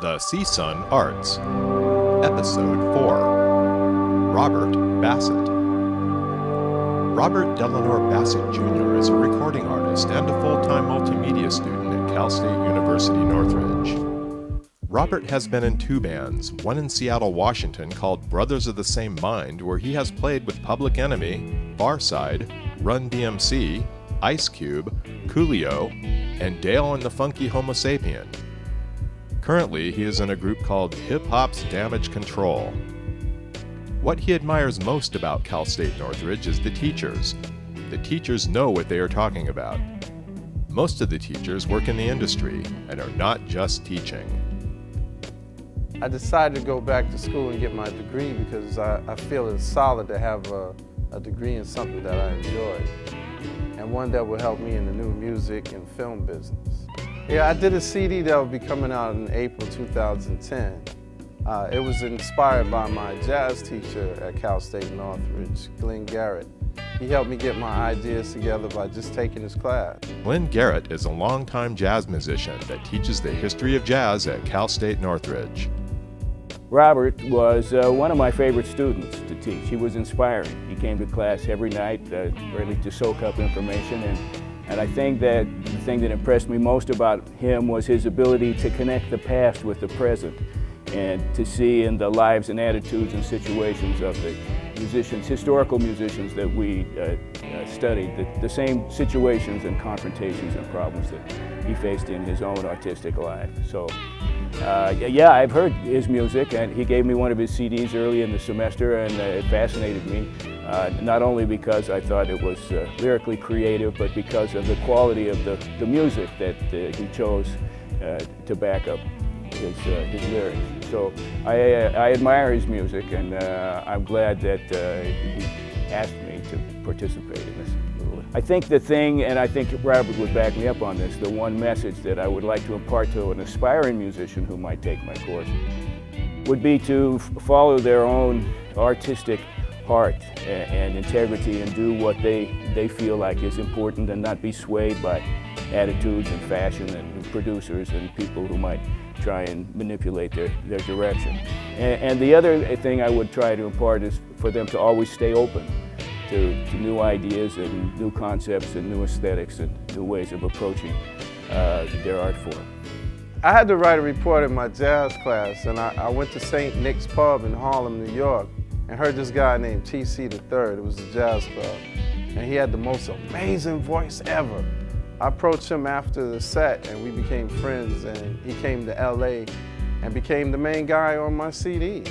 The CSUN Arts, Episode 4, Robert Bassett. Robert Delanor Baychester Jr. is a recording artist and a full-time multimedia student at Cal State University Northridge. Robert has been in two bands, one in Seattle, Washington called Brothers of the Same Mind, where he has played with Public Enemy, Farside, Run DMC, Ice Cube, Coolio, and Dale and the Funky Homo Sapien. Currently, he is in a group called Hip Hop's Damage Control. What he admires most about Cal State Northridge is the teachers. The teachers know what they are talking about. Most of the teachers work in the industry and are not just teaching. I decided to go back to school and get my degree because I feel it's solid to have a degree in something that I enjoy, and one that will help me in the new music and film business. Yeah, I did a CD that will be coming out in April 2010. It was inspired by my jazz teacher at Cal State Northridge, Glenn Garrett. He helped me get my ideas together by just taking his class. Glenn Garrett is a longtime jazz musician that teaches the history of jazz at Cal State Northridge. Robert was one of my favorite students to teach. He was inspiring. He came to class every night, really to soak up information. And I think that the thing that impressed me most about him was his ability to connect the past with the present and to see in the lives and attitudes and situations of the musicians, historical musicians that we studied, the same situations and confrontations and problems that he faced in his own artistic life. So, yeah, I've heard his music, and he gave me one of his CDs early in the semester, and it fascinated me, not only because I thought it was lyrically creative, but because of the quality of the music that he chose to back up his lyrics. So I admire his music, and I'm glad that he asked me to participate in this. I think the thing, and I think Robert would back me up on this, the one message that I would like to impart to an aspiring musician who might take my course would be to follow their own artistic heart and integrity and do what they feel like is important and not be swayed by attitudes and fashion and producers and people who might try and manipulate their direction. And the other thing I would try to impart is for them to always stay open to new ideas and new concepts and new aesthetics and new ways of approaching their art form. I had to write a report in my jazz class, and I went to St. Nick's Pub in Harlem, New York, and heard this guy named TC III. It was a jazz club, and he had the most amazing voice ever. I approached him after the set, and we became friends, and he came to LA and became the main guy on my CD.